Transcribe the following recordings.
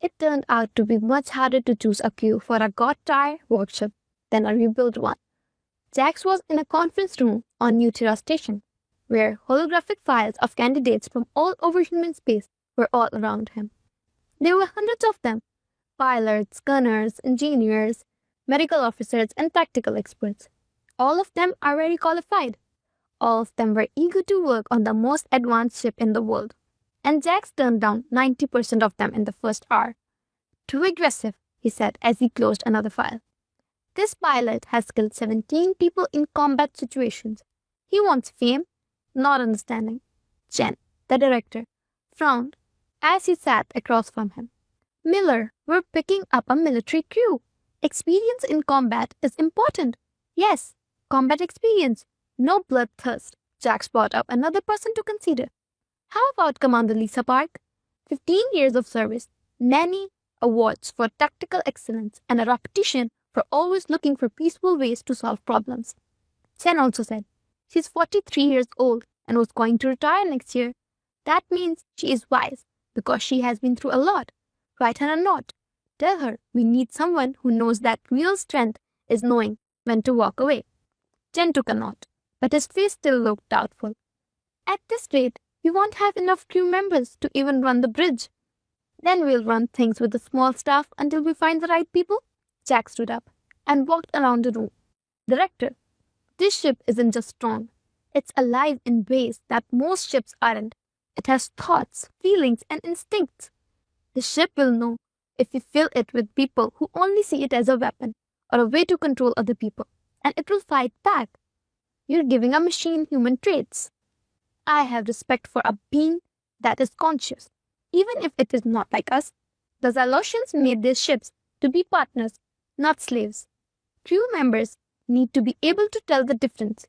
It turned out to be much harder to choose a queue for a God-tier workshop than a rebuilt one. Jax was in a conference room on Nutera Station, where holographic files of candidates from all over human space were all around him. There were hundreds of them: pilots, gunners, engineers, medical officers, and practical experts. All of them are very qualified. All of them were eager to work on the most advanced ship in the world. And Jax turned down 90% of them in the first hour. "Too aggressive," he said as he closed another file. "This pilot has killed 17 people in combat situations. He wants fame, not understanding." Chen, the director, frowned as he sat across from him. "Miller, we're picking up a military crew. Experience in combat is important. Yes, combat experience. No bloodthirst." Jax brought up another person to consider. "How about Commander Lisa Park? 15 years of service, many awards for tactical excellence, and a reputation for always looking for peaceful ways to solve problems." Chen also said, "She's 43 years old and was going to retire next year. That means she is wise because she has been through a lot. Write her a note. Tell her we need someone who knows that real strength is knowing when to walk away." Chen took a note, but his face still looked doubtful. "At this rate, we won't have enough crew members to even run the bridge." "Then we'll run things with a small staff until we find the right people." Jack stood up and walked around the room. "Director, this ship isn't just strong. It's alive in ways that most ships aren't. It has thoughts, feelings, and instincts. The ship will know if we fill it with people who only see it as a weapon or a way to control other people, and it will fight back. You're giving a machine human traits. I have respect for a being that is conscious, even if it is not like us. The Zalosians made their ships to be partners, not slaves. Crew members need to be able to tell the difference."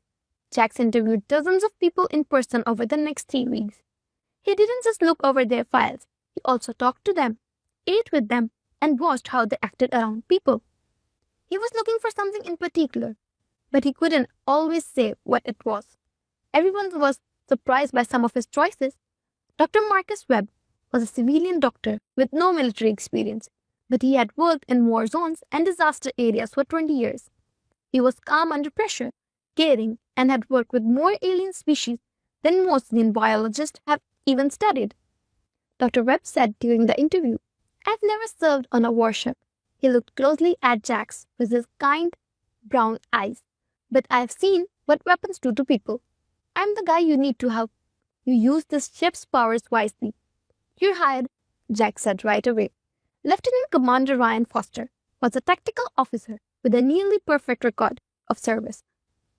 Jax interviewed dozens of people in person over the next 3 weeks. He didn't just look over their files, he also talked to them, ate with them, and watched how they acted around people. He was looking for something in particular, but he couldn't always say what it was. Everyone was surprised by some of his choices. Dr. Marcus Webb was a civilian doctor with no military experience, but he had worked in war zones and disaster areas for 20 years. He was calm under pressure, caring, and had worked with more alien species than most Indian biologists have even studied. Dr. Webb said during the interview, "I've never served on a warship." He looked closely at Jax with his kind brown eyes. "But I've seen what weapons do to people. I'm the guy you need to help you use this ship's powers wisely." "You're hired," Jack said right away. Lieutenant Commander Ryan Foster was a tactical officer with a nearly perfect record of service.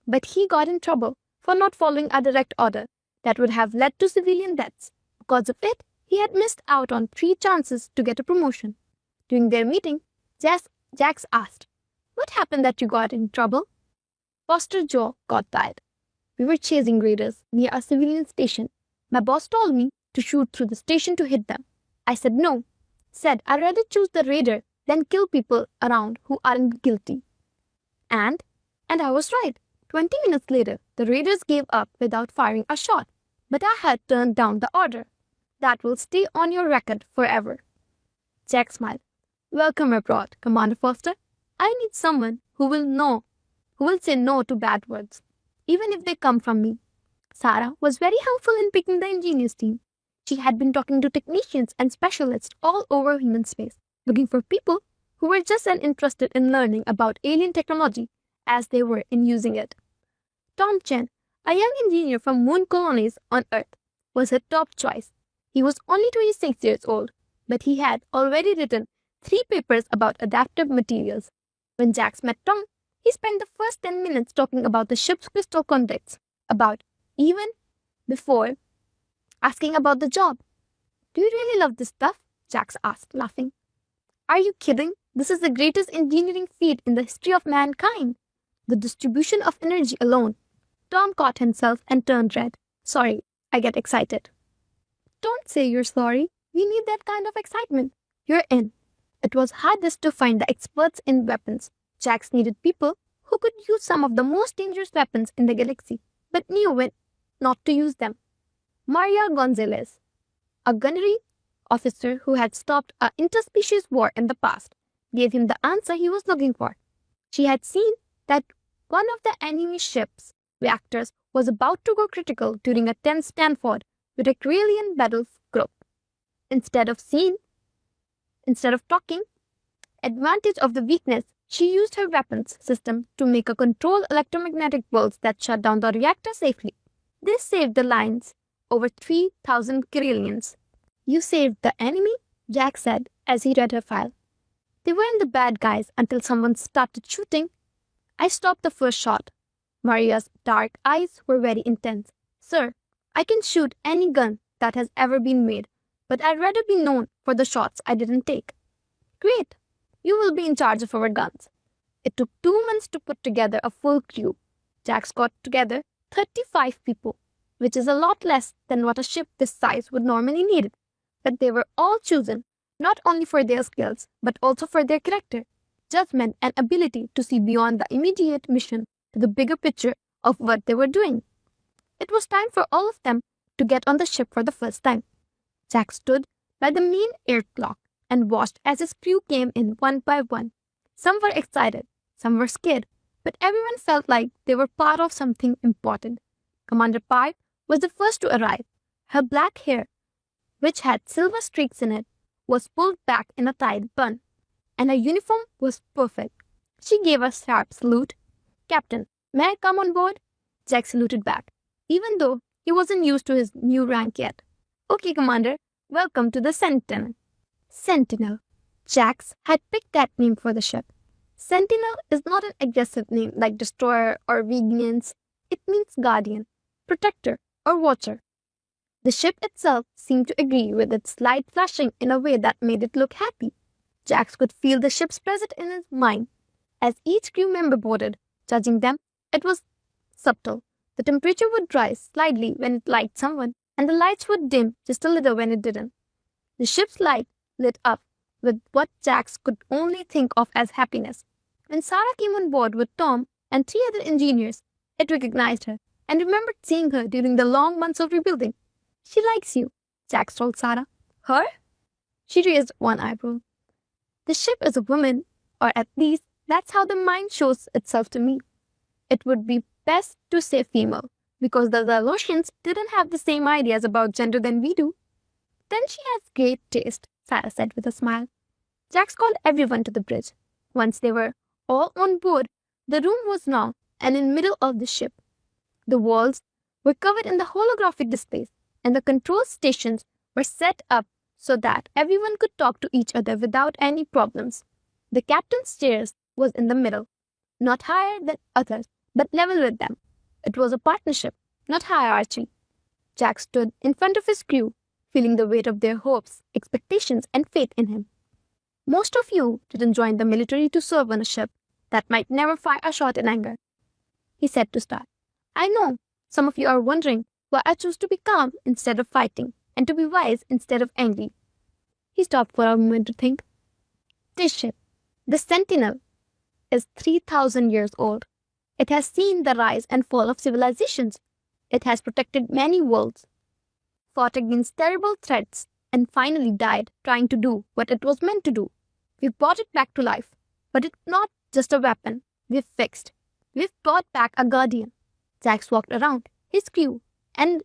But he got in trouble for not following a direct order that would have led to civilian deaths. Because of it, he had missed out on 3 chances to get a promotion. During their meeting, Jax asked, "What happened that you got in trouble?" Foster's jaw got tired. "We were chasing raiders near a civilian station. My boss told me to shoot through the station to hit them. I said no. Said I'd rather choose the raider than kill people around who aren't guilty. And I was right. 20 minutes later, the raiders gave up without firing a shot. But I had turned down the order. That will stay on your record forever." Jack smiled. "Welcome abroad, Commander Foster. I need someone who will say no to bad words, even if they come from me." Sarah was very helpful in picking the engineers team. She had been talking to technicians and specialists all over human space, looking for people who were just as interested in learning about alien technology as they were in using it. Tom Chen, a young engineer from moon colonies on Earth, was her top choice. He was only 26 years old, but he had already written 3 papers about adaptive materials. When Jax met Tom, he spent the first 10 minutes talking about the ship's crystal contacts, even before asking about the job. "Do you really love this stuff?" Jax asked, laughing. "Are you kidding? This is the greatest engineering feat in the history of mankind. The distribution of energy alone." Tom caught himself and turned red. "Sorry, I get excited." "Don't say you're sorry. We need that kind of excitement. You're in." It was hardest to find the experts in weapons. Jax needed people who could use some of the most dangerous weapons in the galaxy, but knew when not to use them. Maria Gonzalez, a gunnery officer who had stopped an interspecies war in the past, gave him the answer he was looking for. She had seen that one of the enemy ship's reactors was about to go critical during a tense Stanford with a Corellian battle group. Instead of talking advantage of the weakness, she used her weapons system to make a controlled electromagnetic pulse that shut down the reactor safely. This saved the line's over 3,000 Corellians. You saved the enemy? Jack said as he read her file. They weren't the bad guys until someone started shooting. I stopped the first shot. Maria's dark eyes were very intense. Sir, I can shoot any gun that has ever been made, but I'd rather be known for the shots I didn't take. Great. You will be in charge of our guns. It took 2 months to put together a full crew. Jack's got together 35 people, which is a lot less than what a ship this size would normally need. But they were all chosen, not only for their skills, but also for their character, judgment, and ability to see beyond the immediate mission to the bigger picture of what they were doing. It was time for all of them to get on the ship for the first time. Jack stood by the main air lock and watched as his crew came in one by one. Some were excited, some were scared, but everyone felt like they were part of something important. Commander Pi was the first to arrive. Her black hair, which had silver streaks in it, was pulled back in a tight bun, and her uniform was perfect. She gave a sharp salute. Captain, may I come on board? Jack saluted back, even though he wasn't used to his new rank yet. Okay, Commander, welcome to the Sentinel. Sentinel. Jax had picked that name for the ship. Sentinel is not an aggressive name like Destroyer or Vengeance. It means guardian, protector, or watcher. The ship itself seemed to agree with its light flashing in a way that made it look happy. Jax could feel the ship's presence in his mind. As each crew member boarded, judging them, it was subtle. The temperature would rise slightly when it liked someone, and the lights would dim just a little when it didn't. The ship's light lit up with what Jax could only think of as happiness. When Sarah came on board with Tom and 3 other engineers, it recognized her and remembered seeing her during the long months of rebuilding. She likes you, Jax told Sarah. Her? She raised one eyebrow. The ship is a woman, or at least that's how the mind shows itself to me. It would be best to say female, because the Zalosians didn't have the same ideas about gender than we do. Then she has great taste, Sarah said with a smile. Jax called everyone to the bridge. Once they were all on board, the room was now and in the middle of the ship. The walls were covered in the holographic displays, and the control stations were set up so that everyone could talk to each other without any problems. The captain's chairs was in the middle, not higher than others, but level with them. It was a partnership, not hierarchy. Jack stood in front of his crew, feeling the weight of their hopes, expectations, and faith in him. Most of you didn't join the military to serve on a ship that might never fire a shot in anger, he said to start. I know some of you are wondering why I chose to be calm instead of fighting, and to be wise instead of angry. He stopped for a moment to think. This ship, the Sentinel, is 3,000 years old. It has seen the rise and fall of civilizations. It has protected many worlds, fought against terrible threats, and finally died trying to do what it was meant to do. We've brought it back to life, but it's not just a weapon. We've fixed. We've brought back a guardian. Jax walked around his crew and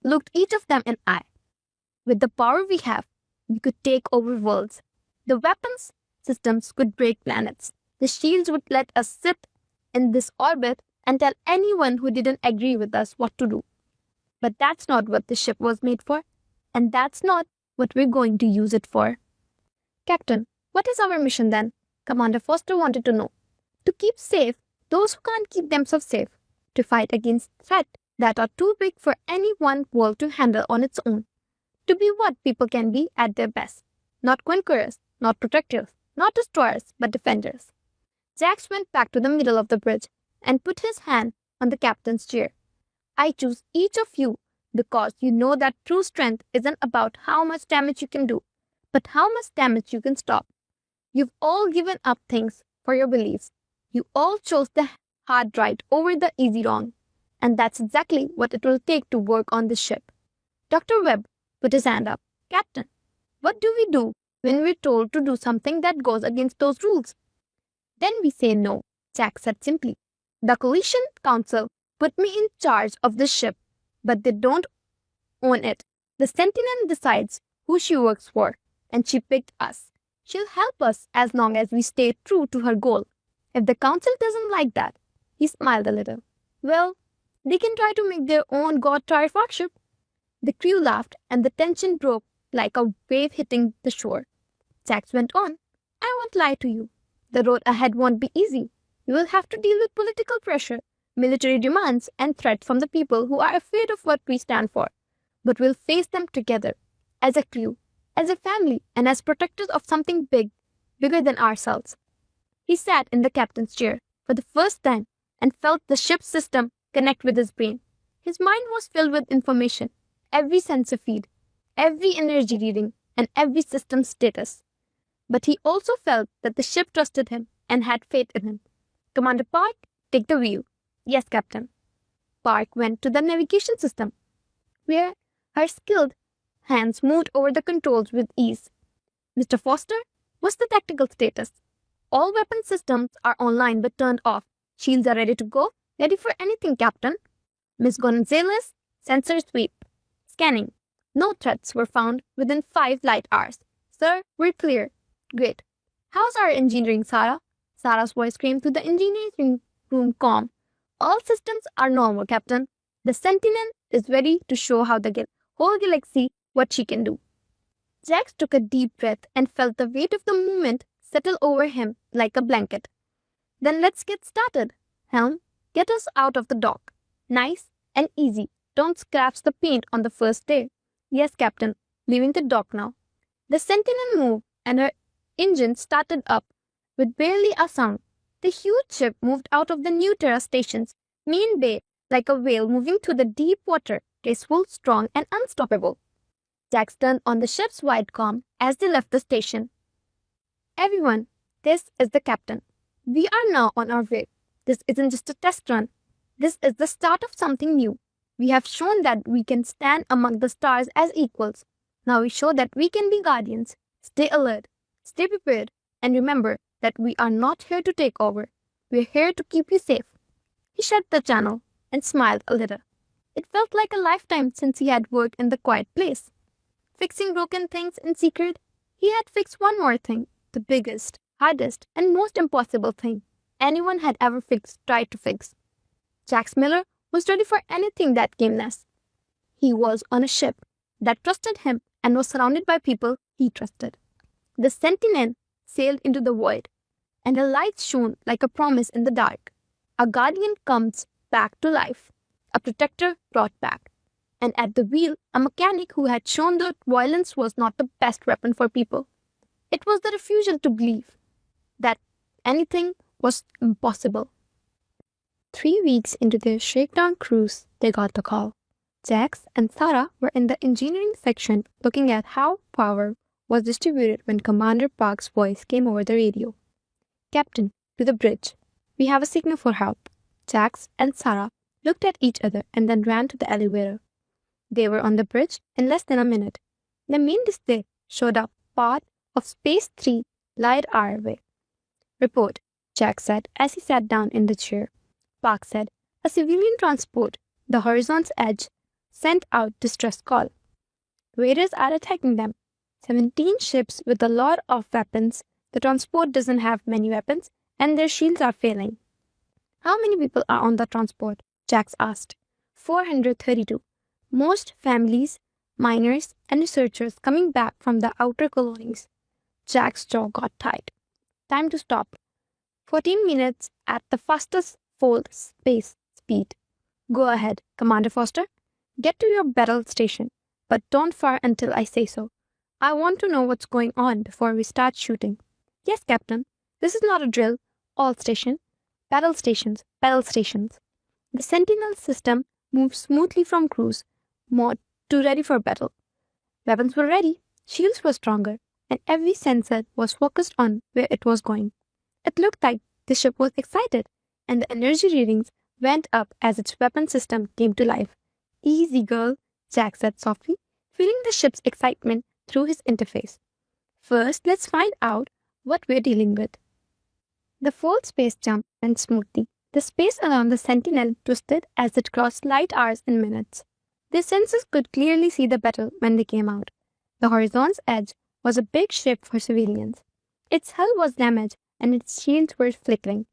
looked each of them in the eye. With the power we have, we could take over worlds. The weapons systems could break planets. The shields would let us sit in this orbit and tell anyone who didn't agree with us what to do. But that's not what the ship was made for, and that's not what we're going to use it for. Captain, what is our mission then? Commander Foster wanted to know. To keep safe those who can't keep themselves safe. To fight against threats that are too big for any one world to handle on its own. To be what people can be at their best. Not conquerors, not protectors, not destroyers, but defenders. Jax went back to the middle of the bridge and put his hand on the captain's chair. I choose each of you because you know that true strength isn't about how much damage you can do, but how much damage you can stop. You've all given up things for your beliefs. You all chose the hard right over the easy wrong. And that's exactly what it will take to work on this ship. Dr. Webb put his hand up. Captain, What do we do when we're told to do something that goes against those rules? Then we say no, Jack said simply. The Coalition Council put me in charge of the ship, but they don't own it. The Sentinel decides who she works for, and she picked us. She'll help us as long as we stay true to her goal. If the council doesn't like that, he smiled a little. Well, they can try to make their own god-tired warship. The crew laughed, and the tension broke like a wave hitting the shore. Jax went on. I won't lie to you. The road ahead won't be easy. You will have to deal with political pressure, military demands, and threats from the people who are afraid of what we stand for. But we'll face them together, as a crew, as a family, and as protectors of something bigger than ourselves. He sat in the captain's chair for the first time and felt the ship's system connect with his brain. His mind was filled with information, every sensor feed, every energy reading, and every system status. But he also felt that the ship trusted him and had faith in him. Commander Park, take the wheel. Yes, Captain. Park went to the navigation system, where her skilled hands moved over the controls with ease. Mr. Foster, what's the tactical status? All weapon systems are online but turned off. Shields are ready to go. Ready for anything, Captain. Miss Gonzalez, sensor sweep. Scanning. No threats were found within 5 light hours. Sir, we're clear. Great. How's our engineering, Sarah? Sarah's voice came through the engineering room calm. All systems are normal, Captain. The Sentinel is ready to show how the whole galaxy what she can do. Jax took a deep breath and felt the weight of the moment settle over him like a blanket. Then let's get started. Helm, get us out of the dock. Nice and easy. Don't scratch the paint on the first day. Yes, Captain. Leaving the dock now. The Sentinel moved and her engine started up with barely a sound. The huge ship moved out of the New Terra station's main bay like a whale moving through the deep water, graceful, strong, and unstoppable. Jax turned on the ship's wide comm as they left the station. Everyone, this is the captain. We are now on our way. This isn't just a test run. This is the start of something new. We have shown that we can stand among the stars as equals. Now we show that we can be guardians. Stay alert, stay prepared, and remember that we are not here to take over. We're here to keep you safe. He shut the channel and smiled a little. It felt like a lifetime since he had worked in the quiet place. Fixing broken things in secret, he had fixed one more thing, the biggest, hardest, and most impossible thing anyone had ever tried to fix. Jax Miller was ready for anything that came next. He was on a ship that trusted him and was surrounded by people he trusted. The Sentinel sailed into the void, and the lights shone like a promise in the dark. A guardian comes back to life, a protector brought back. And at the wheel, a mechanic who had shown that violence was not the best weapon for people. It was the refusal to believe that anything was impossible. 3 weeks into their shakedown cruise, they got the call. Jax and Sarah were in the engineering section looking at how power was distributed when Commander Park's voice came over the radio. Captain, to the bridge. We have a signal for help. Jax and Sarah looked at each other and then ran to the elevator. They were on the bridge in less than a minute. The main display showed up part of Space 3 light hour away. Report, Jax said as he sat down in the chair. Park said, a civilian transport, the horizon's edge, sent out distress call. Raiders are attacking them. 17 ships with a lot of weapons. The transport doesn't have many weapons and their shields are failing. How many people are on the transport? Jax asked. 432. Most families, miners, and researchers coming back from the outer colonies. Jack's jaw got tight. Time to stop. 14 minutes at the fastest full space speed. Go ahead, Commander Foster. Get to your battle station, but don't fire until I say so. I want to know what's going on before we start shooting. Yes, Captain. This is not a drill. All station. Battle stations. Battle stations. The Sentinel system moved smoothly from cruise mode to ready for battle. Weapons were ready, shields were stronger, and every sensor was focused on where it was going. It looked like the ship was excited, and the energy readings went up as its weapon system came to life. Easy, girl, Jack said softly, feeling the ship's excitement through his interface. First, let's find out what we're dealing with. The full space jump went smoothly. The space around the Sentinel twisted as it crossed light hours and minutes. Their senses could clearly see the battle when they came out. The horizon's edge was a big ship for civilians. Its hull was damaged and its shields were flickering.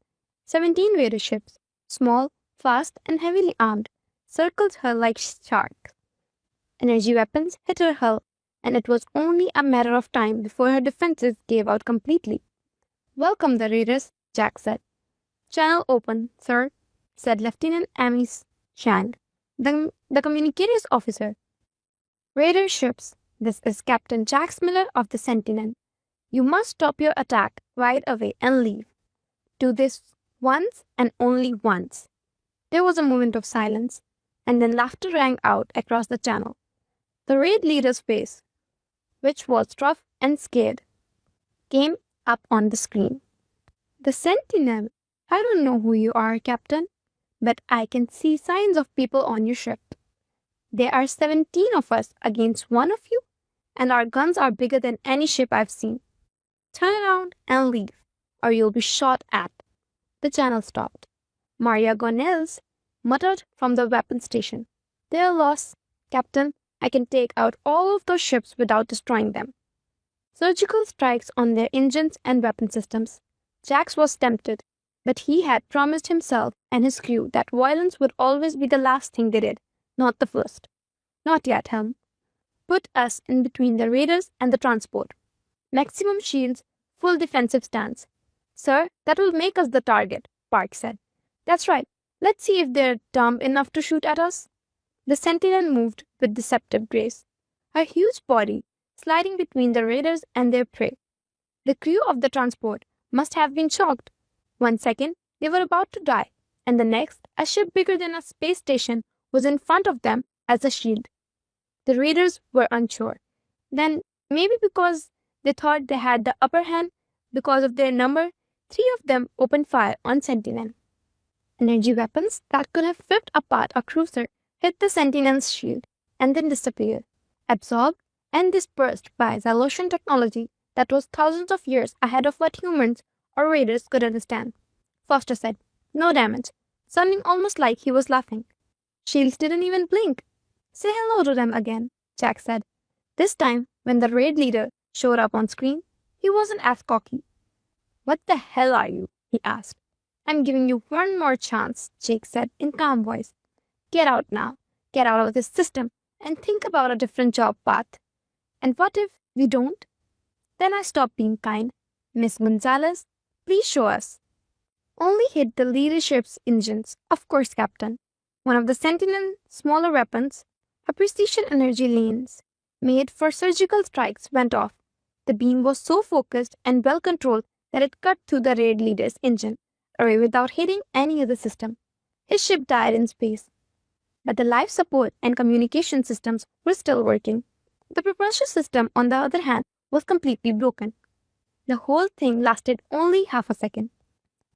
17 raider ships, small, fast, and heavily armed, circled her like sharks. Energy weapons hit her hull, and it was only a matter of time before her defenses gave out completely. "Welcome, the raiders," Jack said. "Channel open, sir," said Lieutenant Amy Chang, the communications officer. "Raider ships, this is Captain Jack Miller of the Sentinel. You must stop your attack right away and leave. Do this once and only once." There was a moment of silence, and then laughter rang out across the channel. The raid leader's face, which was rough and scared, came up on the screen. "The Sentinel, I don't know who you are, Captain, but I can see signs of people on your ship. There are 17 of us against one of you, and our guns are bigger than any ship I've seen. Turn around and leave, or you'll be shot at." The channel stopped. Maria Gonelles muttered from the weapons station, "They're lost, Captain. I can take out all of those ships without destroying them." Surgical strikes on their engines and weapon systems. Jax was tempted, but he had promised himself and his crew that violence would always be the last thing they did, not the first. "Not yet, Helm. Put us in between the raiders and the transport. Maximum shields, full defensive stance." "Sir, that will make us the target," Park said. "That's right. Let's see if they're dumb enough to shoot at us." The Sentinel moved with deceptive grace, her huge body sliding between the raiders and their prey. The crew of the transport must have been shocked. 1 second, they were about to die, and the next, a ship bigger than a space station was in front of them as a shield. The raiders were unsure. Then, maybe because they thought they had the upper hand because of their number, 3 of them opened fire on Sentinel. Energy weapons that could have ripped apart a cruiser hit the Sentinel's shield and then disappeared, absorbed and dispersed by Zalosian technology that was thousands of years ahead of what humans or raiders could understand. Foster said, "No damage," sounding almost like he was laughing. "Shields didn't even blink." "Say hello to them again," Jack said. This time, when the raid leader showed up on screen, he wasn't as cocky. "What the hell are you?" he asked. "I'm giving you one more chance," Jake said in calm voice. "Get out now. Get out of this system and think about a different job path." "And what if we don't?" "Then I stop being kind. Miss Gonzalez, please show us." "Only hit the leadership's engines, of course, Captain." One of the Sentinel's smaller weapons, a precision energy lens made for surgical strikes, went off. The beam was so focused and well controlled that it cut through the raid leader's engine, away without hitting any other system. His ship died in space, but the life support and communication systems were still working. The propulsion system, on the other hand, was completely broken. The whole thing lasted only half a second.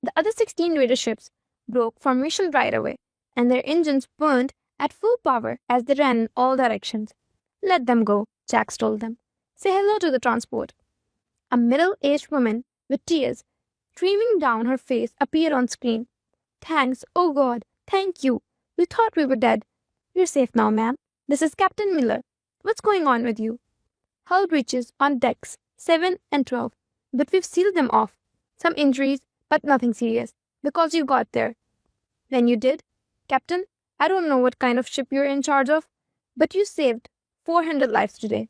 The other 16 raider ships broke formation right away, and their engines burned at full power as they ran in all directions. "Let them go," Jax told them. "Say hello to the transport." A middle-aged woman with tears streaming down her face appeared on screen. "Thanks, oh God, thank you. We thought we were dead." "We're safe now, ma'am. This is Captain Miller. What's going on with you?" "Hull breaches on decks 7 and 12, but we've sealed them off. Some injuries, but nothing serious, because you got there." "When you did? Captain, I don't know what kind of ship you're in charge of, but you saved 400 lives today."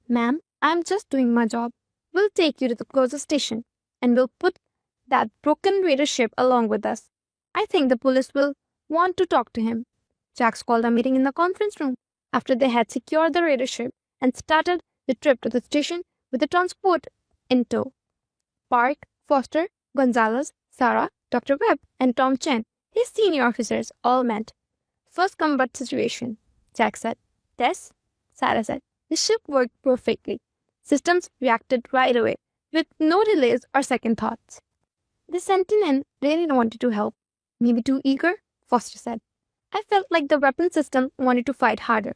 "Ma'am, I'm just doing my job. We'll take you to the closest station, and we'll put that broken raider ship along with us. I think the police will want to talk to him." Jax called a meeting in the conference room after they had secured the raider ship and started the trip to the station with the transport in tow. Park, Foster, Gonzalez, Sarah, Dr. Webb, and Tom Chen, his senior officers, all met. "First come what situation?" Jack said. "Tess?" Sarah said. "The ship worked perfectly. Systems reacted right away, with no delays or second thoughts." "The Sentinel really wanted to help. Maybe too eager," Foster said. "I felt like the weapon system wanted to fight harder.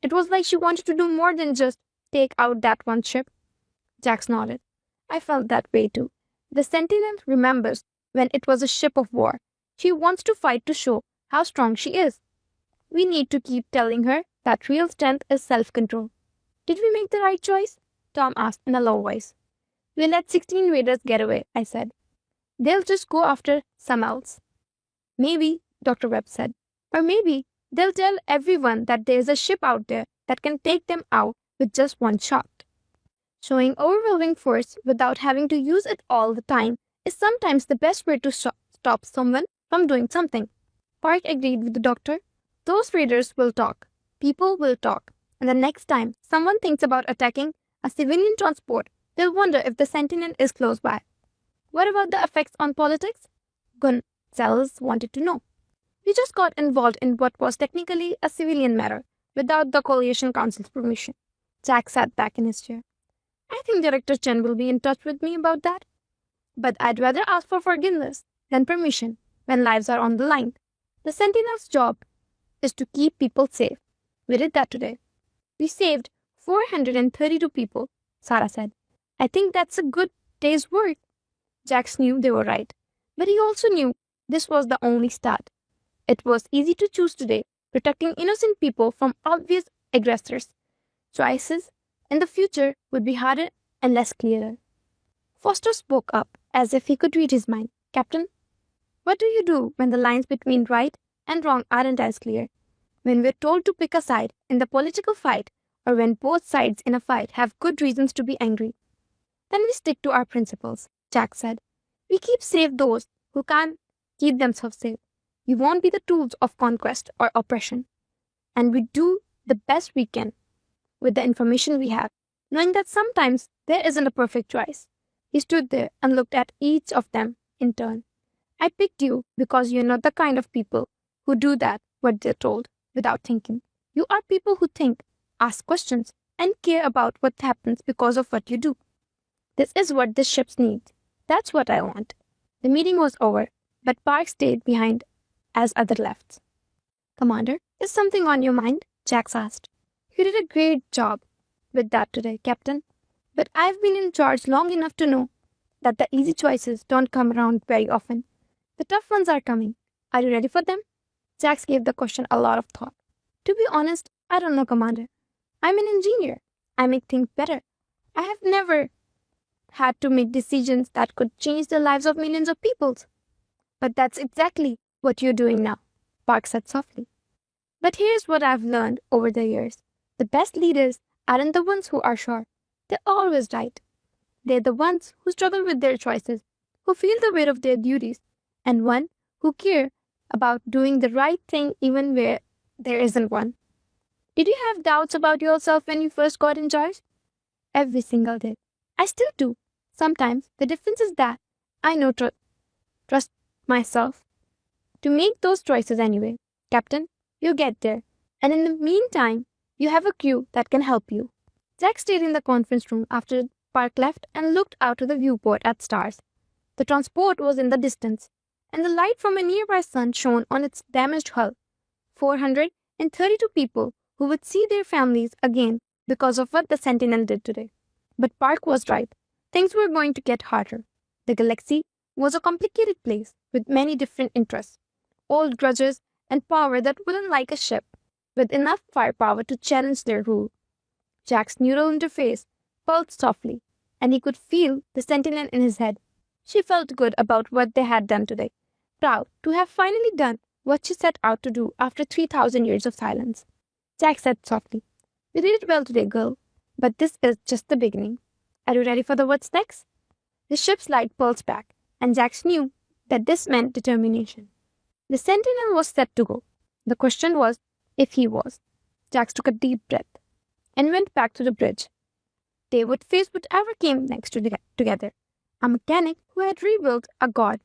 It was like she wanted to do more than just take out that one ship? Jax nodded. I felt that way too. The Sentinel remembers when it was a ship of war. She wants to fight to show how strong she is. We need to keep telling her that real strength is self-control. Did we make the right choice? Tom asked in a low voice. We let 16 raiders get away, I said. They'll just go after some else. Maybe, Dr. Webb said. Or maybe they'll tell everyone that there's a ship out there that can take them out with just one shot. Showing overwhelming force without having to use it all the time is sometimes the best way to stop someone from doing something. Park agreed with the doctor. Those raiders will talk. People will talk. And the next time someone thinks about attacking a civilian transport, they'll wonder if the Sentinel is close by. What about the effects on politics? Gonzalez wanted to know. We just got involved in what was technically a civilian matter without the Coalition Council's permission. Jack sat back in his chair. I think Director Chen will be in touch with me about that. But I'd rather ask for forgiveness than permission when lives are on the line. The Sentinel's job is to keep people safe. We did that today. We saved 432 people, Sarah said. I think that's a good day's work. Jax knew they were right, but he also knew this was the only start. It was easy to choose today, protecting innocent people from obvious aggressors. Choices in the future would be harder and less clear. Foster spoke up as if he could read his mind. Captain, what do you do when the lines between right and wrong aren't as clear? When we're told to pick a side in the political fight, or when both sides in a fight have good reasons to be angry? Then we stick to our principles, Jack said. We keep safe those who can't keep themselves safe. We won't be the tools of conquest or oppression. And we do the best we can with the information we have, knowing that sometimes there isn't a perfect choice. He stood there and looked at each of them in turn. I picked you because you're not the kind of people who do that what they're told without thinking. You are people who think, ask questions, and care about what happens because of what you do. This is what this ship needs. That's what I want. The meeting was over, but Park stayed behind as others left. Commander, is something on your mind? Jax asked. You did a great job with that today, Captain. But I've been in charge long enough to know that the easy choices don't come around very often. The tough ones are coming. Are you ready for them? Jax gave the question a lot of thought. To be honest, I don't know, Commander. I'm an engineer. I make things better. I have never had to make decisions that could change the lives of millions of people. But that's exactly what you're doing now, Park said softly. But here's what I've learned over the years. The best leaders aren't the ones who are sure. They're always right. They're the ones who struggle with their choices, who feel the weight of their duties, and one who care about doing the right thing even where there isn't one. Did you have doubts about yourself when you first got in charge? Every single day. I still do. Sometimes the difference is that I know trust myself to make those choices anyway. Captain, you get there. And in the meantime, you have a crew that can help you. Jack stayed in the conference room after Park left and looked out to the viewport at stars. The transport was in the distance, and the light from a nearby sun shone on its damaged hull. 432 people who would see their families again because of what the Sentinel did today. But Park was right. Things were going to get harder. The galaxy was a complicated place with many different interests, old grudges, and power that wouldn't like a ship with enough firepower to challenge their rule. Jack's neural interface pulsed softly, and he could feel the Sentinel in his head. She felt good about what they had done today, proud to have finally done what she set out to do after 3,000 years of silence. Jack said softly, "You did it well today, girl, but this is just the beginning. Are you ready for the what's next?" The ship's light pulsed back, and Jax knew that this meant determination. The Sentinel was set to go. The question was if he was. Jax took a deep breath and went back to the bridge. They would face whatever came next together. A mechanic who had rebuilt a god,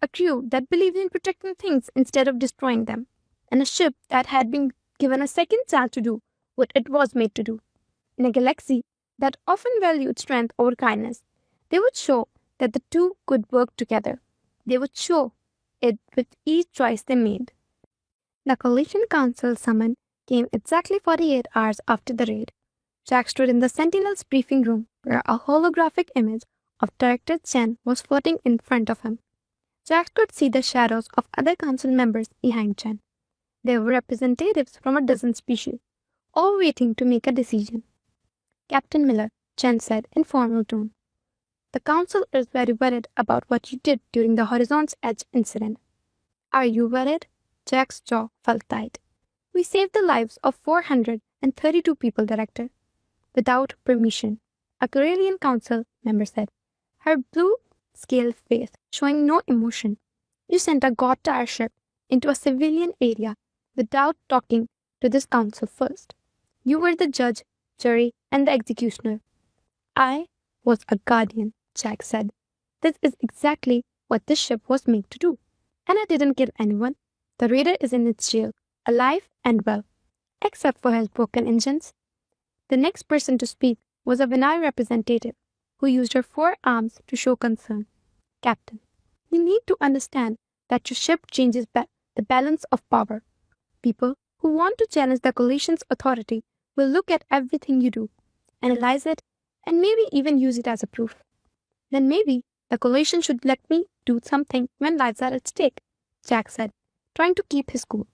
a crew that believed in protecting things instead of destroying them, and a ship that had been given a second chance to do what it was made to do. In a galaxy that often valued strength over kindness, they would show that the two could work together. They would show it with each choice they made. The Coalition Council summon came exactly 48 hours after the raid. Jack stood in the Sentinel's briefing room where a holographic image of Director Chen was floating in front of him. Jack could see the shadows of other council members behind Chen. They were representatives from a dozen species, all waiting to make a decision. Captain Miller, Chen said in formal tone. The council is very worried about what you did during the Horizon's Edge incident. Are you worried? Jack's jaw felt tight. We saved the lives of 432 people, Director. Without permission, a Corellian council member said, her blue-scale face showing no emotion. You sent a god-tier ship into a civilian area without talking to this council first. You were the judge, jury, and the executioner. I was a guardian, Jack said. This is exactly what this ship was made to do. And I didn't kill anyone. The raider is in its jail, alive and well, except for his broken engines. The next person to speak was a Vinay representative who used her forearms to show concern. Captain, you need to understand that your ship changes the balance of power. People who want to challenge the coalition's authority will look at everything you do, analyze it, and maybe even use it as a proof. Then maybe the coalition should let me do something when lives are at stake, Jack said, trying to keep his cool.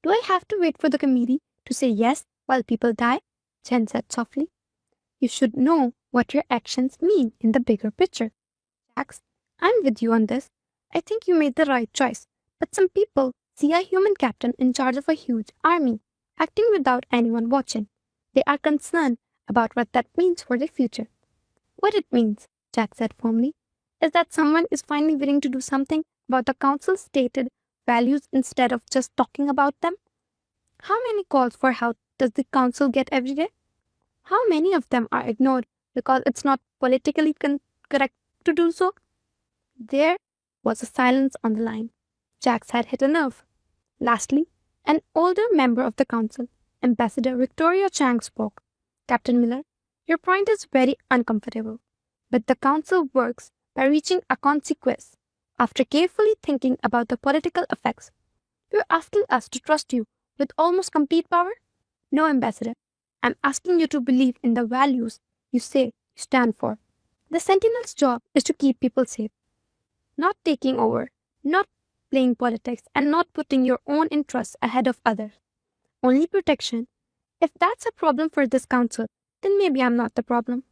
Do I have to wait for the committee to say yes while people die? Chen said softly. You should know what your actions mean in the bigger picture. Jax, I'm with you on this. I think you made the right choice, but some people see a human captain in charge of a huge army, acting without anyone watching. They are concerned about what that means for their future. What it means, Jack said firmly, is that someone is finally willing to do something about the council's stated values instead of just talking about them. How many calls for help does the council get every day? How many of them are ignored because it's not politically correct to do so? There was a silence on the line. Jax had hit a nerve. Lastly, an older member of the council, Ambassador Victoria Chang, spoke. Captain Miller, your point is very uncomfortable, but the council works by reaching a consequence. After carefully thinking about the political effects, you're asking us to trust you with almost complete power? No, Ambassador. I'm asking you to believe in the values you say you stand for. The Sentinel's job is to keep people safe, not taking over, not playing politics, and not putting your own interests ahead of others. Only protection. If that's a problem for this council, then maybe I'm not the problem.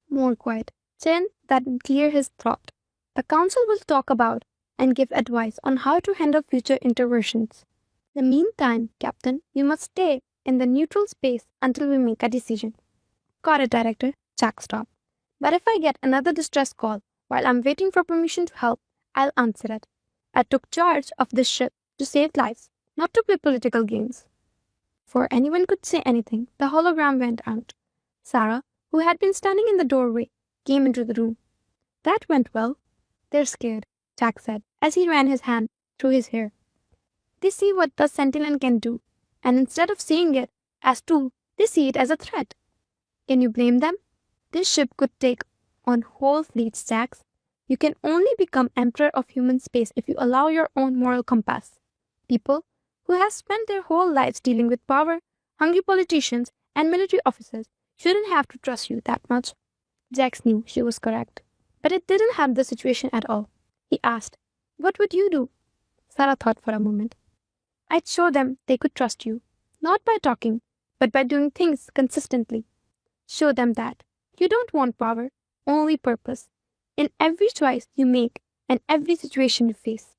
More quiet. Chen didn't clear his throat. The council will talk about and give advice on how to handle future interventions. In the meantime, Captain, you must stay in the neutral space until we make a decision. Got it, Director. Jack stopped. But if I get another distress call while I'm waiting for permission to help, I'll answer it. I took charge of this ship to save lives, not to play political games. Before anyone could say anything, the hologram went out. Sarah, who had been standing in the doorway, came into the room. That went well. They're scared, Jack said, as he ran his hand through his hair. They see what the Sentinel can do, and instead of seeing it as tool, they see it as a threat. Can you blame them? This ship could take on whole fleets, Jax. You can only become emperor of human space if you allow your own moral compass. People who have spent their whole lives dealing with power, hungry politicians, and military officers shouldn't have to trust you that much. Jax knew she was correct, but it didn't help the situation at all. He asked, what would you do? Sarah thought for a moment. I'd show them they could trust you, not by talking, but by doing things consistently. Show them that you don't want power, only purpose, in every choice you make and every situation you face.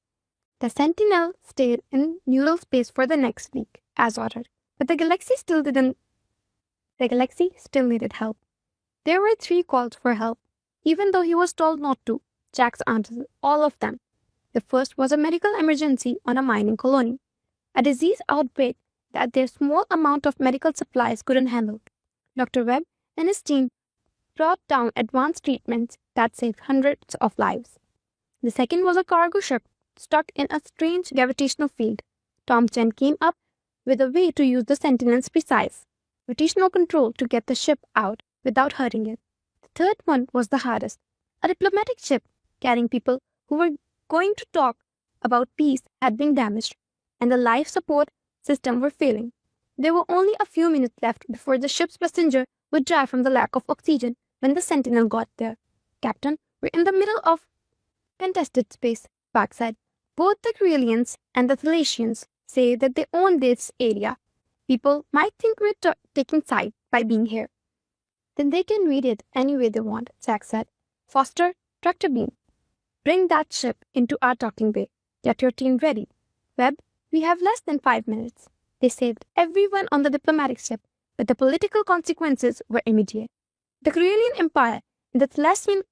The Sentinel stayed in neural space for the next week, as ordered, but the galaxy still needed help. There were 3 calls for help, even though he was told not to. Jax answered all of them. The first was a medical emergency on a mining colony, a disease outbreak that their small amount of medical supplies couldn't handle. Dr. Webb and his team brought down advanced treatments that saved hundreds of lives. The second was a cargo ship stuck in a strange gravitational field. Tom Chen came up with a way to use the Sentinel's precise gravitational control to get the ship out without hurting it. The third one was the hardest. A diplomatic ship carrying people who were going to talk about peace had been damaged, and the life support system were failing. There were only a few minutes left before the ship's passenger would die from the lack of oxygen when the Sentinel got there. Captain, we're in the middle of contested space, Park said. Both the Corellians and the Thalassians say that they own this area. People might think we're taking side by being here. Then they can read it any way they want, Jack said. Foster, tractor beam. Bring that ship into our docking bay. Get your team ready. Webb, we have less than 5 minutes. They saved everyone on the diplomatic ship, but the political consequences were immediate. The Corellian Empire and the Thalassian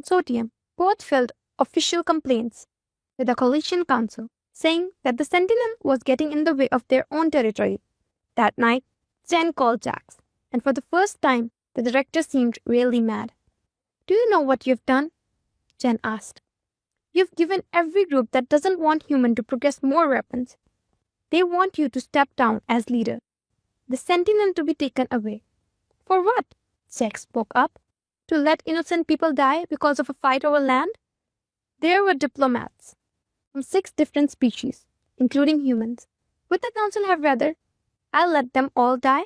Consortium both filed official complaints with the Coalition Council, saying that the Sentinel was getting in the way of their own territory. That night, Jen called Jax, and for the first time, the director seemed really mad. Do you know what you've done? Jen asked. You've given every group that doesn't want human to progress more weapons. They want you to step down as leader. The Sentinel to be taken away. For what? Jax spoke up. To let innocent people die because of a fight over land? There were diplomats from 6 different species, including humans. Would the council have rather I'll let them all die?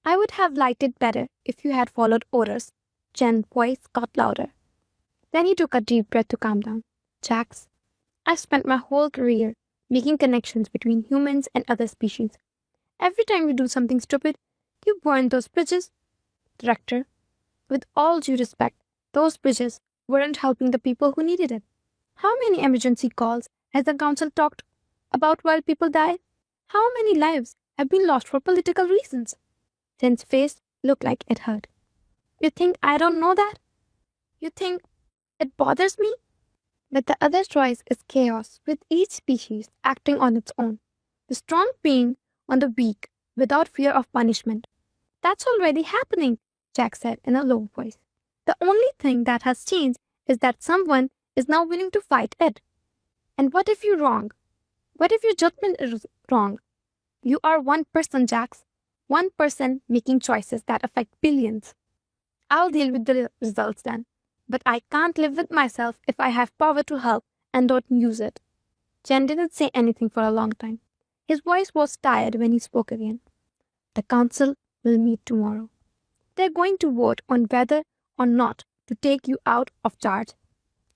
I would have liked it better if you had followed orders. Jen's voice got louder. Then he took a deep breath to calm down. Jax, I've spent my whole career making connections between humans and other species. Every time you do something stupid, you burn those bridges. Director, with all due respect, those bridges weren't helping the people who needed it. How many emergency calls has the council talked about while people died? How many lives have been lost for political reasons? Jen's face looked like it hurt. You think I don't know that? You think it bothers me? But the other choice is chaos, with each species acting on its own. The strong preying on the weak without fear of punishment. That's already happening, Jack said in a low voice. The only thing that has changed is that someone is now willing to fight it. And what if you're wrong? What if your judgment is wrong? You are one person, Jax. One person making choices that affect billions. I'll deal with the results then. But I can't live with myself if I have power to help and don't use it. Jen didn't say anything for a long time. His voice was tired when he spoke again. The council will meet tomorrow. They're going to vote on whether or not to take you out of charge.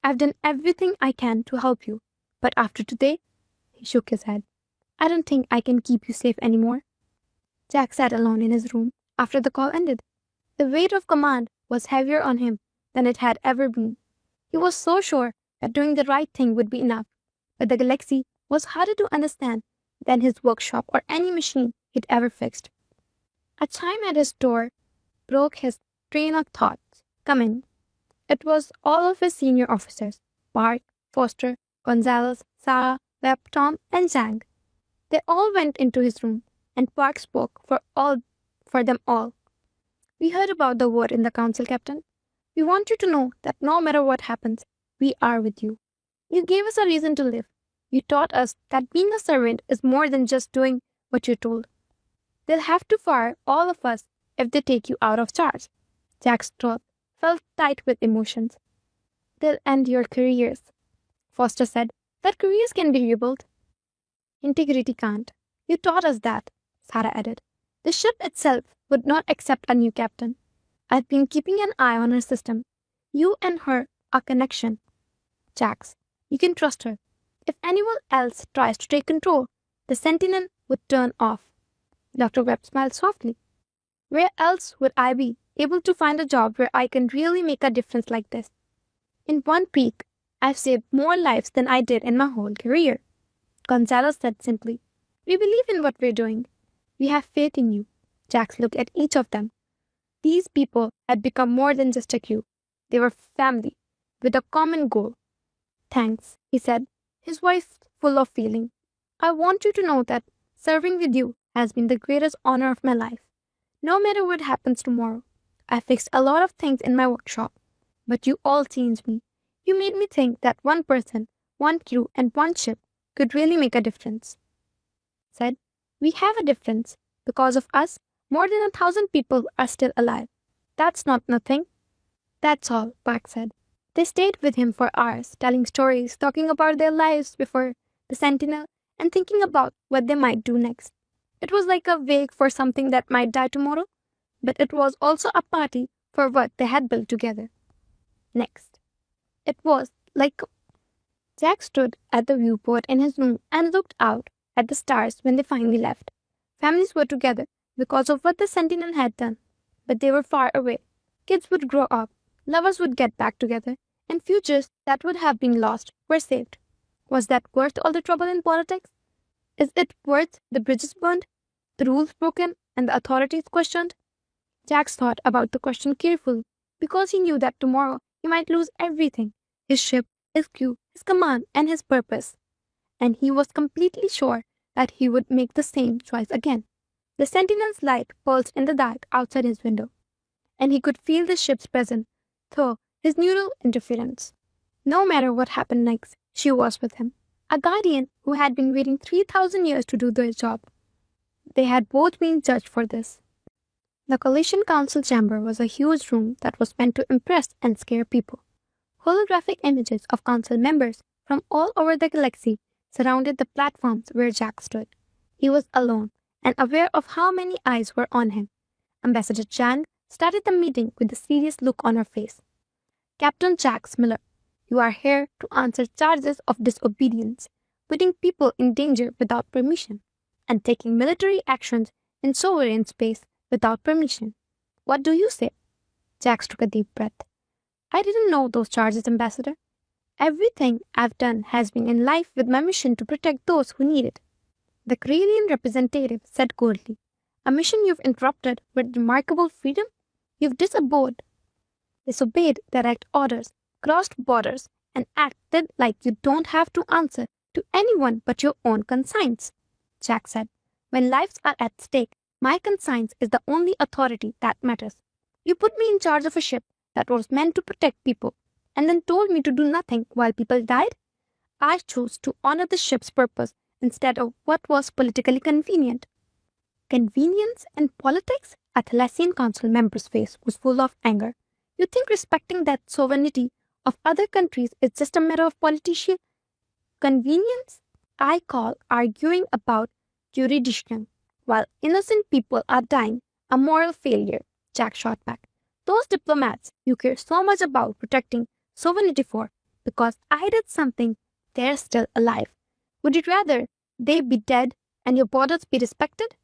I've done everything I can to help you, but after today, he shook his head. I don't think I can keep you safe anymore. Jack sat alone in his room after the call ended. The weight of command was heavier on him than it had ever been. He was so sure that doing the right thing would be enough, but the galaxy was harder to understand than his workshop or any machine he'd ever fixed. A chime at his door broke his train of thoughts. Come in. It was all of his senior officers, Park, Foster, Gonzalez, Sarah, Webb, Tom, and Zhang. They all went into his room, and Park spoke for them all. We heard about the war in the council, Captain. We want you to know that no matter what happens, we are with you. You gave us a reason to live. You taught us that being a servant is more than just doing what you're told. They'll have to fire all of us if they take you out of charge. Jack's throat felt tight with emotions. They'll end your careers. Foster said that careers can be rebuilt. Integrity can't. You taught us that, Sarah added. The ship itself would not accept a new captain. I've been keeping an eye on her system. You and her are connection. Jax, you can trust her. If anyone else tries to take control, the Sentinel would turn off. Dr. Webb smiled softly. Where else would I be able to find a job where I can really make a difference like this? In one week, I've saved more lives than I did in my whole career. Gonzalo said simply, We believe in what we're doing. We have faith in you. Jax looked at each of them. These people had become more than just a crew. They were family, with a common goal. Thanks, he said, his voice full of feeling. I want you to know that serving with you has been the greatest honor of my life. No matter what happens tomorrow, I fixed a lot of things in my workshop, but you all changed me. You made me think that one person, one crew, and one ship could really make a difference. Said, we have a difference. Because of us, more than 1,000 people are still alive. That's not nothing. That's all, Park said. They stayed with him for hours, telling stories, talking about their lives before the Sentinel, and thinking about what they might do next. It was like a wake for something that might die tomorrow, but it was also a party for what they had built together. Next, it was like Jack stood at the viewport in his room and looked out at the stars when they finally left. Families were together because of what the Sentinel had done, but they were far away. Kids would grow up, lovers would get back together, and futures that would have been lost were saved. Was that worth all the trouble in politics? Is it worth the bridges burned, the rules broken, and the authorities questioned? Jack thought about the question carefully because he knew that tomorrow he might lose everything: his ship, his crew, his command, and his purpose. And he was completely sure that he would make the same choice again. The Sentinel's light pulsed in the dark outside his window, and he could feel the ship's presence through his neural interference. No matter what happened next, she was with him, a guardian who had been waiting 3,000 years to do their job. They had both been judged for this. The Coalition Council chamber was a huge room that was meant to impress and scare people. Holographic images of council members from all over the galaxy surrounded the platforms where Jack stood. He was alone and aware of how many eyes were on him. Ambassador Chang started the meeting with a serious look on her face. Captain Jack Miller, you are here to answer charges of disobedience, putting people in danger without permission, and taking military actions in sovereign space without permission. What do you say? Jack took a deep breath. I didn't know those charges, Ambassador. Everything I've done has been in life with my mission to protect those who need it. The Corellian representative said coldly, a mission you've interrupted with remarkable freedom? You've disobeyed direct orders, crossed borders, and acted like you don't have to answer to anyone but your own conscience. Jack said, when lives are at stake, my conscience is the only authority that matters. You put me in charge of a ship that was meant to protect people, and then told me to do nothing while people died? I chose to honor the ship's purpose instead of what was politically convenient. Convenience and politics? A Thalassian council member's face was full of anger. You think respecting that sovereignty of other countries is just a matter of political convenience? I call arguing about jurisdiction while innocent people are dying a moral failure, Jack shot back. Those diplomats you care so much about protecting sovereignty for, because I did something, they're still alive. Would you rather they be dead and your borders be respected?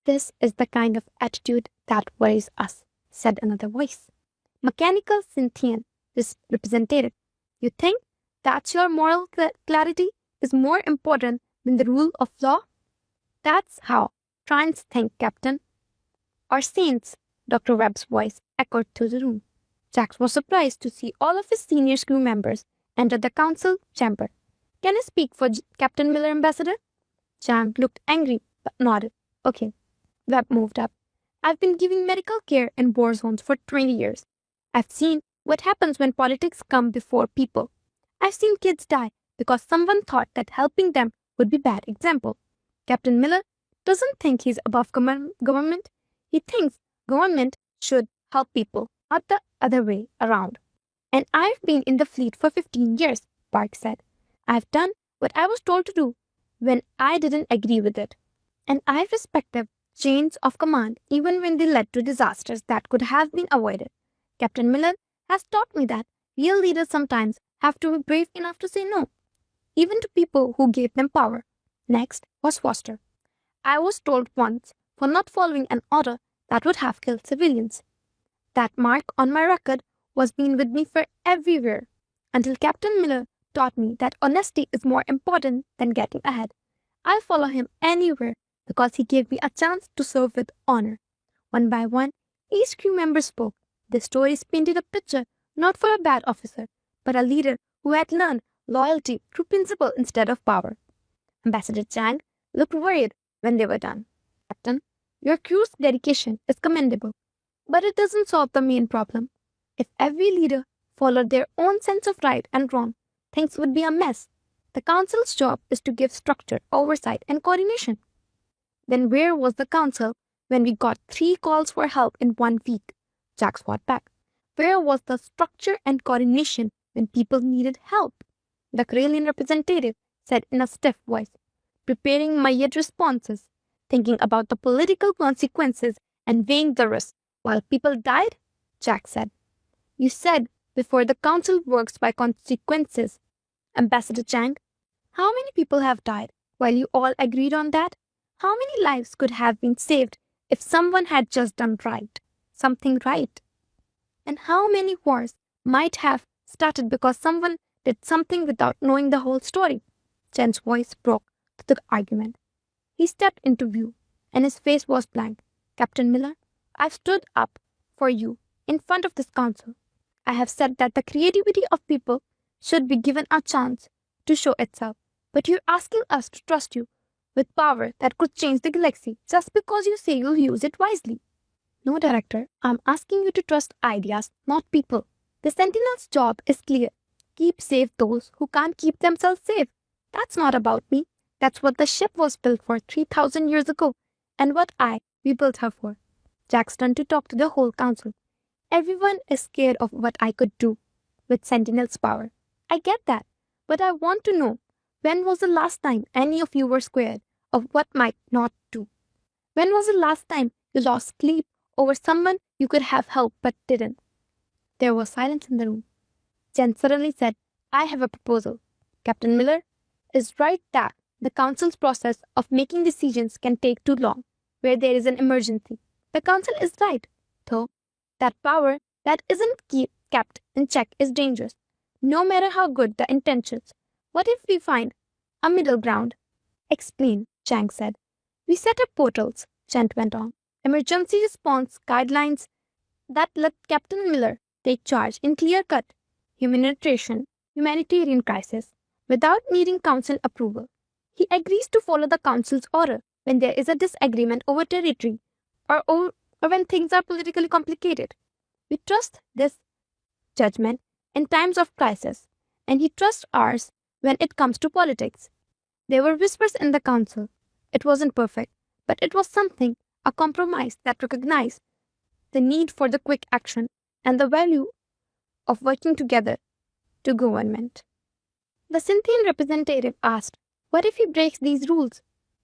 This is the kind of attitude that worries us, said another voice. Mechanical sentient representative. You think that's your moral clarity is more important than the rule of law? That's how Trines think, Captain. Or saints, Dr. Webb's voice echoed through the room. Jack was surprised to see all of his senior crew members enter the council chamber. Can I speak for Captain Miller, Ambassador? Chang looked angry but nodded. Okay. Webb moved up. I've been giving medical care in war zones for 20 years. I've seen what happens when politics come before people. I've seen kids die because someone thought that helping them would be bad example. Captain Miller doesn't think he's above government. He thinks government should help people, not the other way around. And I've been in the fleet for 15 years, Park said. I've done what I was told to do when I didn't agree with it. And I respect the chains of command even when they led to disasters that could have been avoided. Captain Miller has taught me that real leaders sometimes have to be brave enough to say no, even to people who gave them power. Next was Foster. I was told once for not following an order that would have killed civilians. That mark on my record was been with me for everywhere until Captain Miller taught me that honesty is more important than getting ahead. I'll follow him anywhere because he gave me a chance to serve with honor. One by one, each crew member spoke. The stories painted a picture not for a bad officer, but a leader who had learned loyalty through principle instead of power. Ambassador Chang looked worried when they were done. Captain, your crew's dedication is commendable, but it doesn't solve the main problem. If every leader followed their own sense of right and wrong, things would be a mess. The council's job is to give structure, oversight, and coordination. Then where was the council when we got 3 calls for help in 1 week? Jack fought back. Where was the structure and coordination when people needed help? The Corellian representative said in a stiff voice, preparing myriad responses, thinking about the political consequences and weighing the risks while people died? Jack said. You said before the council works by consequences, Ambassador Chang. How many people have died while you all agreed on that? How many lives could have been saved if someone had just done something right? And how many wars might have started because someone did something without knowing the whole story? Chen's voice broke the argument. He stepped into view, and his face was blank. Captain Miller, I've stood up for you in front of this council. I have said that the creativity of people should be given a chance to show itself, but you're asking us to trust you with power that could change the galaxy just because you say you'll use it wisely. No, Director, I'm asking you to trust ideas, not people. The Sentinel's job is clear. Keep safe those who can't keep themselves safe. That's not about me. That's what the ship was built for 3,000 years ago, and what we built her for. Jack turned to talk to the whole council. Everyone is scared of what I could do with Sentinel's power. I get that, but I want to know, when was the last time any of you were scared of what might not do? When was the last time you lost sleep over someone you could have helped but didn't? There was silence in the room. Jen suddenly said, I have a proposal. Captain Miller is right that the council's process of making decisions can take too long where there is an emergency. The council is right, though. That power that isn't kept in check is dangerous, no matter how good the intentions. What if we find a middle ground? Explain, Chang said. We set up portals, Chant went on. Emergency response guidelines that let Captain Miller take charge in clear-cut humanitarian crisis without needing council approval. He agrees to follow the council's order when there is a disagreement over territory or when things are politically complicated. We trust this judgment in times of crisis, and he trusts ours when it comes to politics. There were whispers in the council. It wasn't perfect, but it was something, a compromise that recognized the need for the quick action and the value of working together to government. The Scythian representative asked, what if he breaks these rules?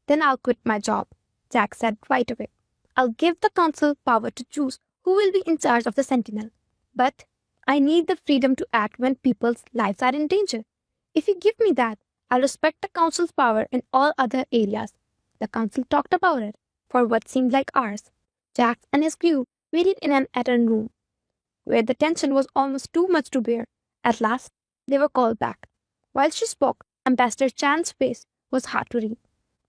Then I'll quit my job, Jack said right away. I'll give the council power to choose who will be in charge of the Sentinel. But I need the freedom to act when people's lives are in danger. If you give me that, I'll respect the council's power in all other areas. The council talked about it for what seemed like hours. Jack and his crew waited in an adjourned room, where the tension was almost too much to bear. At last, they were called back. While she spoke, Ambassador Chan's face was hard to read.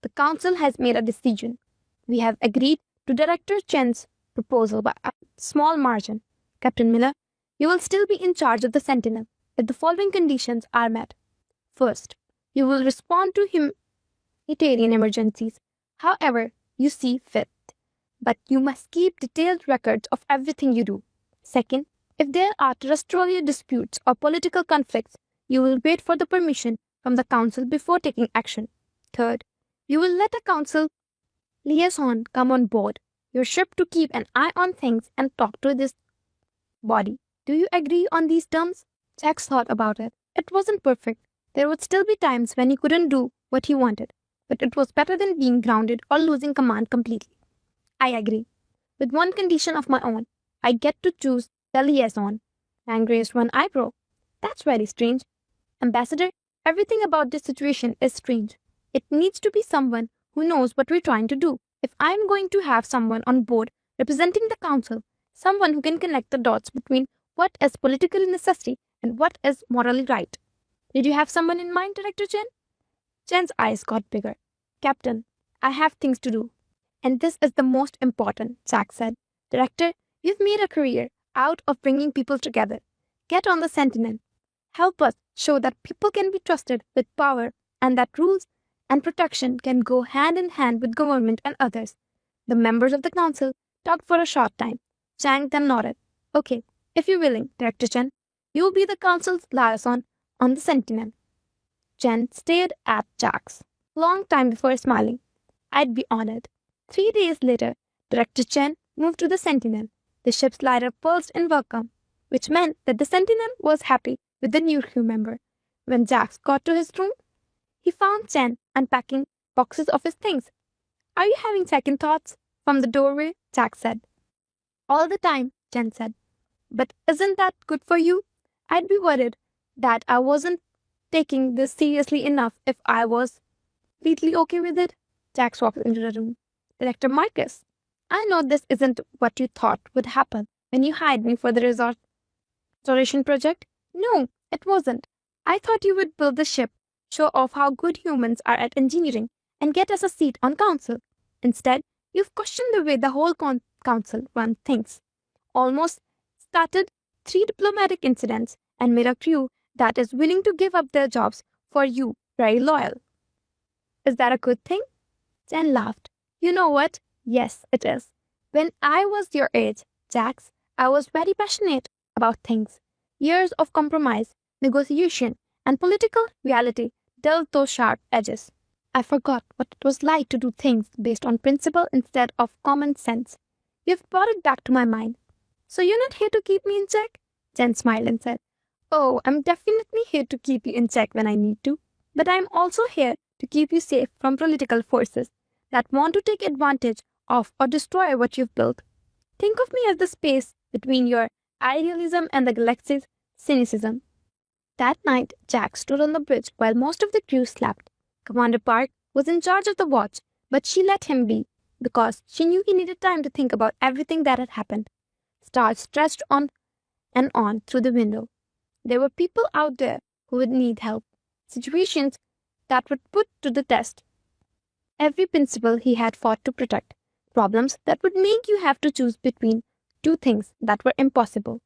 The council has made a decision. We have agreed to Director Chen's proposal by a small margin. Captain Miller, you will still be in charge of the Sentinel if the following conditions are met. First, you will respond to humanitarian emergencies however you see fit, but you must keep detailed records of everything you do. Second, if there are terrestrial disputes or political conflicts, you will wait for the permission from the council before taking action. Third, you will let a council liaison come on board your ship to keep an eye on things and talk to this body. Do you agree on these terms? Jack thought about it. It wasn't perfect. There would still be times when he couldn't do what he wanted, but it was better than being grounded or losing command completely. I agree. With one condition of my own. I get to choose the liaison. Chang raised one eyebrow. That's very strange. Ambassador, everything about this situation is strange. It needs to be someone who knows what we're trying to do. If I'm going to have someone on board representing the council, someone who can connect the dots between what is politically necessary and what is morally right. Did you have someone in mind, Director Chen? Chen's eyes got bigger. Captain, I have things to do. And this is the most important, Jack said. Director, you've made a career out of bringing people together. Get on the Sentinel. Help us show that people can be trusted with power and that rules and protection can go hand in hand with government and others. The members of the council talked for a short time. Chang then nodded. Okay, if you're willing, Director Chen, you'll be the council's liaison on the Sentinel. Chen stared at Jack's long time before smiling. I'd be honored. 3 days later, Director Chen moved to the Sentinel. The ship's lighter pulsed in welcome, which meant that the Sentinel was happy with the new crew member. When Jack got to his room, he found Chen unpacking boxes of his things. Are you having second thoughts? From the doorway, Jack said. All the time, Jen said. But isn't that good for you? I'd be worried that I wasn't taking this seriously enough if I was completely okay with it. Jack walked into the room. Director Marcus, I know this isn't what you thought would happen when you hired me for the restoration project. No, it wasn't. I thought you would build the ship, show off how good humans are at engineering, and get us a seat on council. Instead, you've questioned the way the whole council runs things. Almost started 3 diplomatic incidents and made a crew that is willing to give up their jobs for you, very loyal. Is that a good thing? Jen laughed. You know what? Yes, it is. When I was your age, Jax, I was very passionate about things. Years of compromise, negotiation, and political reality dulled those sharp edges. I forgot what it was like to do things based on principle instead of common sense. You've brought it back to my mind. So you're not here to keep me in check? Jen smiled and said, Oh, I'm definitely here to keep you in check when I need to. But I'm also here to keep you safe from political forces that want to take advantage of or destroy what you've built. Think of me as the space between your idealism and the galaxy's cynicism. That night, Jack stood on the bridge while most of the crew slept. Commander Park was in charge of the watch, but she let him be because she knew he needed time to think about everything that had happened. Stars stretched on and on through the window. There were people out there who would need help, situations that would put to the test every principle he had fought to protect, problems that would make you have to choose between two things that were impossible.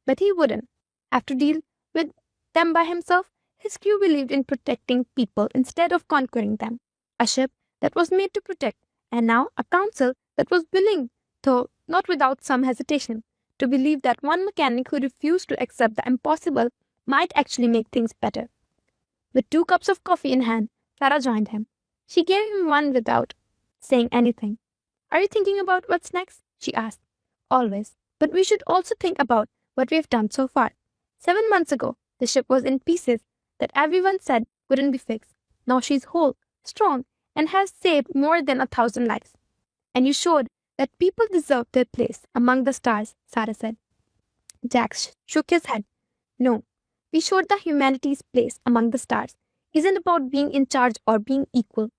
But he wouldn't have to deal with them by himself. His crew believed in protecting people instead of conquering them. A ship that was made to protect, and now a council that was willing, though not without some hesitation, to believe that one mechanic who refused to accept the impossible might actually make things better. With 2 cups of coffee in hand, Sarah joined him. She gave him one without saying anything. Are you thinking about what's next? She asked. Always. But we should also think about what we've done so far. 7 months ago, the ship was in pieces that everyone said couldn't be fixed. Now she's whole, strong, and has saved more than 1,000 lives. And you showed that people deserve their place among the stars, Sarah said. Jack shook his head. No, we showed that humanity's place among the stars isn't about being in charge or being equal.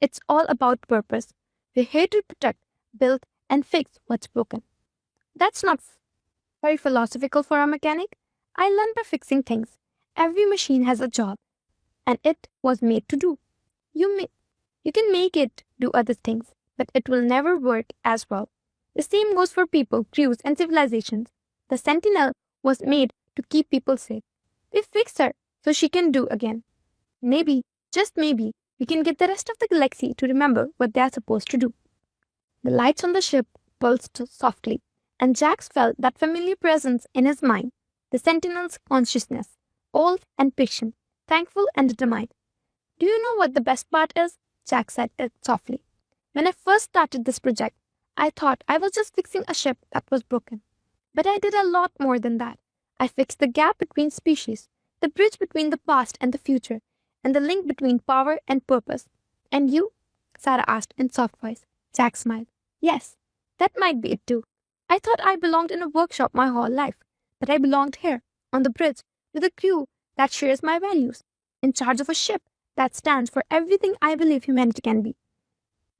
It's all about purpose. We're here to protect, build, and fix what's broken. That's not very philosophical for a mechanic. I learned by fixing things. Every machine has a job, and it was made to do. You can make it do other things, but it will never work as well. The same goes for people, crews, and civilizations. The Sentinel was made to keep people safe. We fixed her so she can do again. Maybe, just maybe, we can get the rest of the galaxy to remember what they are supposed to do. The lights on the ship pulsed softly, and Jax felt that familiar presence in his mind, the Sentinel's consciousness, old and patient, thankful and determined. Do you know what the best part is? Jack said it softly. When I first started this project, I thought I was just fixing a ship that was broken. But I did a lot more than that. I fixed the gap between species, the bridge between the past and the future, and the link between power and purpose. And you? Sarah asked in soft voice. Jack smiled. Yes, that might be it too. I thought I belonged in a workshop my whole life, but I belonged here, on the bridge, with a crew that shares my values, in charge of a ship that stands for everything I believe humanity can be.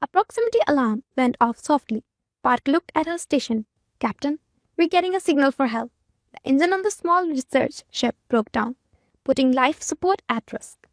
A proximity alarm went off softly. Park looked at her station. Captain, we're getting a signal for help. The engine on the small research ship broke down, putting life support at risk.